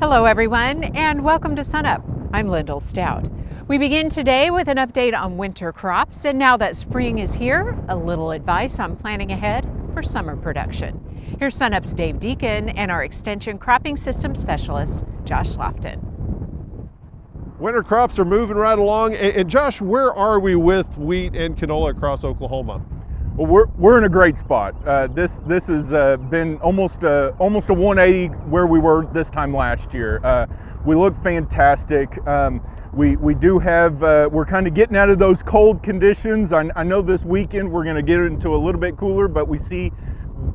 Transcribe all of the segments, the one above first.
Hello everyone and welcome to Sunup. I'm Lyndall Stout. We begin today with an update on winter crops, and now that spring is here, a little advice on planning ahead for summer production. Here's Sunup's Dave Deacon and our Extension Cropping System Specialist, Josh Lofton. Winter crops are moving right along. And Josh, where are we with wheat and canola across Oklahoma? Well, we're in a great spot. This has been almost a 180 where we were this time last year. We look fantastic. We do have, we're kind of getting out of those cold conditions. I know this weekend we're going to get into a little bit cooler, but we see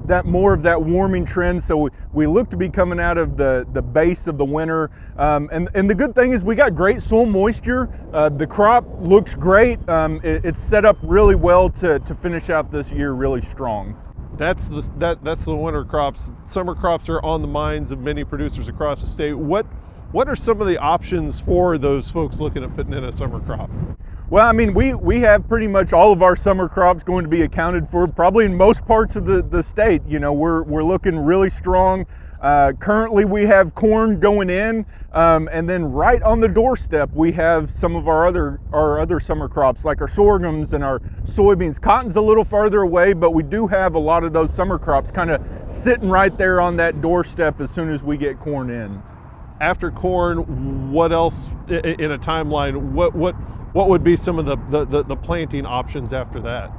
that more of that warming trend. So we look to be coming out of the base of the winter. And the good thing is we got great soil moisture. The crop looks great. It's set up really well to finish out this year really strong. That's the winter crops. Summer crops are on the minds of many producers across the state. What are some of the options for those folks looking at putting in a summer crop? Well, I mean, we have pretty much all of our summer crops going to be accounted for probably in most parts of the state. You know, we're looking really strong. Currently we have corn going in, and then right on the doorstep we have some of our other summer crops like our sorghums and our soybeans. Cotton's a little farther away, but we do have a lot of those summer crops kind of sitting right there on that doorstep as soon as we get corn in. After corn, what else in a timeline? What would be some of the planting options after that?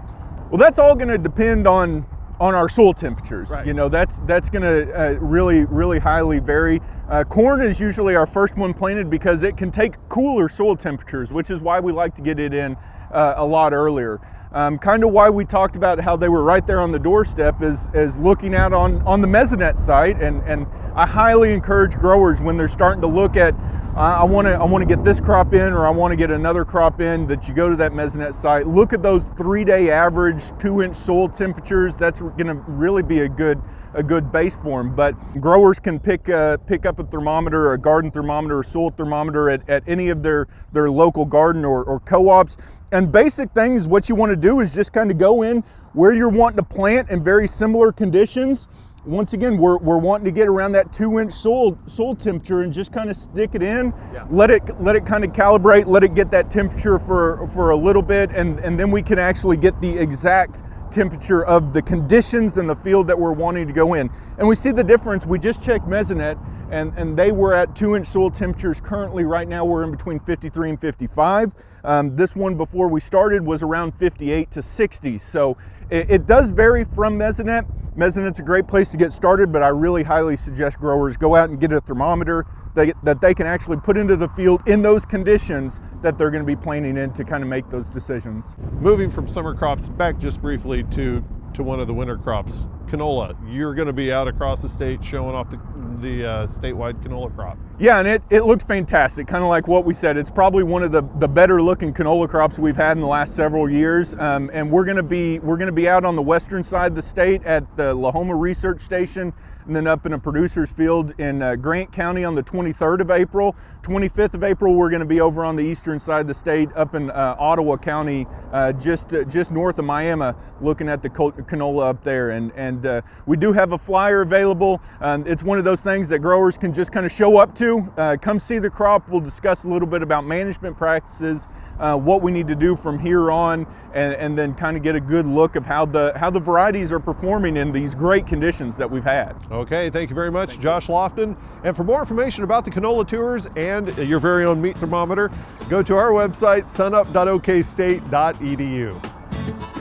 Well, that's all going to depend on our soil temperatures. Right. You know, that's going to really highly vary. Corn is usually our first one planted because it can take cooler soil temperatures, which is why we like to get it in a lot earlier. Kind of why we talked about how they were right there on the doorstep is looking out on the mesonet site, and I highly encourage growers when they're starting to look at I want to get this crop in, or I want to get another crop in, that you go to that mesonet site, look at those 3-day average 2-inch soil temperatures. That's going to really be a good base for them. But growers can pick up a thermometer, a garden thermometer, or soil thermometer at any of their local garden or co-ops. And basic things, what you want to do is just kind of go in where you're wanting to plant in very similar conditions. Once again, we're wanting to get around that 2-inch soil temperature and just kind of stick it in. Yeah. Let it kind of calibrate, let it get that temperature for a little bit, and then we can actually get the exact temperature of the conditions in the field that we're wanting to go in. And we see the difference. We just checked mesonet, and they were at 2-inch soil temperatures. Currently right now we're in between 53 and 55. This one before we started was around 58 to 60. So it does vary from mesonet. Mesonet's a great place to get started, but I really highly suggest growers go out and get a thermometer that they can actually put into the field in those conditions that they're going to be planting in to kind of make those decisions. Moving from summer crops back just briefly to one of the winter crops, canola. You're going to be out across the state showing off the statewide canola crop. Yeah, and it looks fantastic. Kind of like what we said, it's probably one of the better looking canola crops we've had in the last several years. And we're going to be out on the western side of the state at the Lahoma Research Station, and then up in a producer's field in Grant County on the 23rd of April. 25th of April, we're going to be over on the eastern side of the state up in Ottawa County, just north of Miami, looking at the canola up there. And we do have a flyer available. It's one of those things that growers can just kind of show up to. Come see the crop. We'll discuss a little bit about management practices, what we need to do from here on, and then kind of get a good look of how the varieties are performing in these great conditions that we've had. Okay, thank you very much, Josh Lofton. And for more information about the canola tours and your very own meat thermometer, go to our website, sunup.okstate.edu.